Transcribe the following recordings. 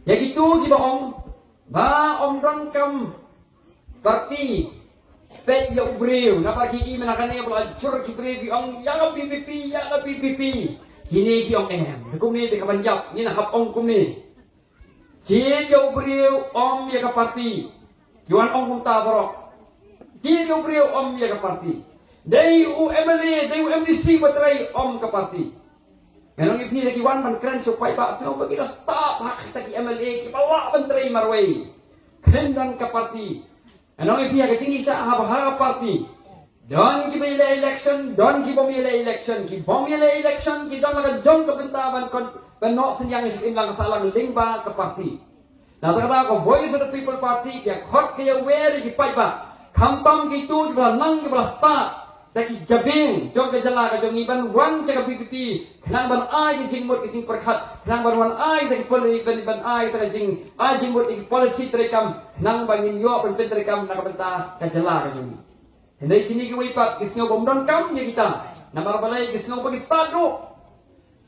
Ya gitu kita om, om don kam parti pet ya ubreu, na pagi ini menakan yang belajar kibreu om ya PPP, kini ki om kum ni di kapanjap, ni nak om kum ni, jin ya ubreu om ya ke parti, juan om kum tabarok, jin ya ubreu om ya ke parti, dari UMLA, dari UMDC batrai om ke parti. Ganong ipi lagi wan man keren supaya pak sino bagi kita stop hak kita ki MLA ki bawa menteri marway keren dan ke parti. Ganong ipi lagi tinggi sa haba parti. Don ki pemilihan election, don ki pemilihan election, ki pemilihan election ki don laga jong kebentaban kon benok senyang isim lang salang lingba ke parti. Nah kata ko voice of the people party ya khot ke weri ki pai ba. Kampang ki tu ki nang ki start. Taki jabing, jom ke jala ke jom iban wan cakap PPP, kenang ban ai ke jingmut ke jing perkat, kenang ban wan ai taki policy ban ai taki jing ai jingmut ke policy terekam, kenang ban yo pen terekam nak benta ke jala ke jom. Hendai kini ke wipat ke singo bomdon kam ya kita, namar balai ke singo bagi stadu.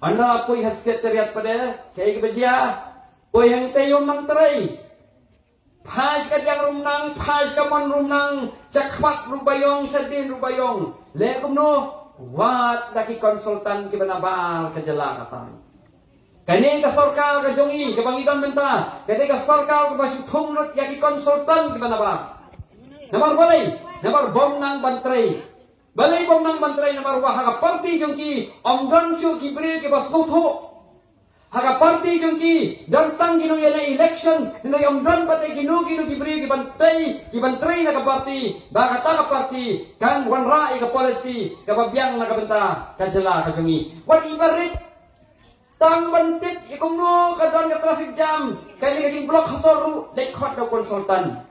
Anda pui hasket teriat pada kai ke bejia, pui hang tayo mantrai. Pas ka diang rumnang, pas ka man rumnang, cakpat rubayong, sadin rubayong. Lekum no, wat daki konsultan ki banabar ke jelakatan. Kani ka sarkar ka jongi, ka bangidan benta, kani ka sarkar ka basu thumlut yaki konsultan ki banabar. Namar balay, namar bom nang bantray. Balay bom nang bantray namar waha ka parti jongki, omgancho ki bre ki basutho. Haka parti jongki dantang gino yana election nilai omdan pate gino gibri gibantray na ka parti baka ta ka parti kan wan rai ka policy ka babyang na ka benta ka jala ka jongi wat ibarit tang bantit ikum no ka don ka traffic jam kali ka jing block hasoru lek khot da konsultan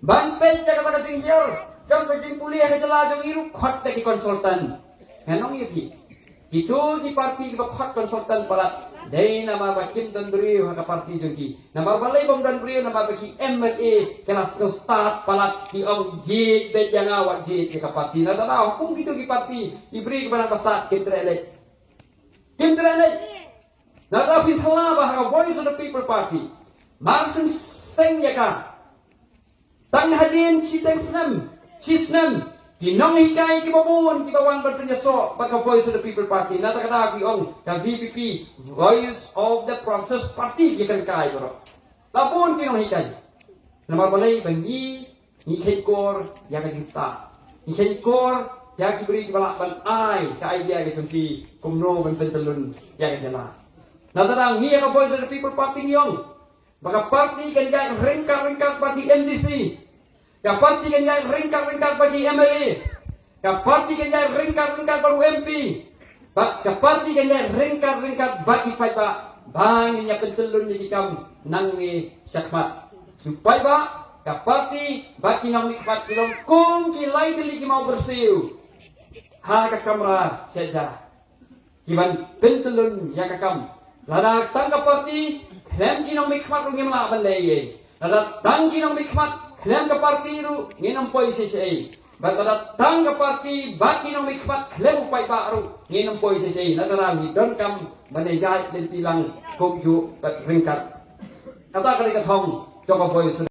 ban pen ja ka jing hier jam ka jing puli ka jala jongi ru khot da ki konsultan hanong yiki itu di parti ka khot konsultan pala Dai nama bakim dan beriu haka parti jengki. Nama balai bom dan beriu nama bagi MLA kelas start palat di om jid bejang awak jid ke parti. Nada tahu hukum gitu di parti diberi kepada pasat kim terelek. Nada fitlah bahwa voice of the people party. Marsun seng ya ka. Tang hadin sisnem Kinong hikai ki babun ki bawan berpenyaso baka voice of the people party nata kata ki ong ka VPP voice of the process party ki kan kai bro lapun kinong hikai nama balai bangi ni kor ya ka jista ni kor ya ki beri ki balak ban ai ka idea ki sumpi kumno ban pentelun ya ka jala nata dang ni ka voice of the people party ni ong baka party kan ga ringkar party MDC ka parti kan jai ringkar bagi MLA, ka parti kan jai ringkar baru MP, ka parti kan jai ringkar bagi paipa, banginya pentelun di kam nangi sakmat. Supaya ba ka parti bagi nang mikmat ilong kung kilai dili ki mau bersiu. Ha ka kamera saja. Kiban pentelun ya ka kam. Lada tangka parti klem ki nang mikmat rung yamla balay. Lada tang ki nang mikmat klem ke parti ru nginam poi CCA. Bagada tang ke parti baki nang mikmat klem upai baru nginam poi CCA. Nagarangi don kam manegay din tilang kumju at ringkat. Kata kali katong coba poi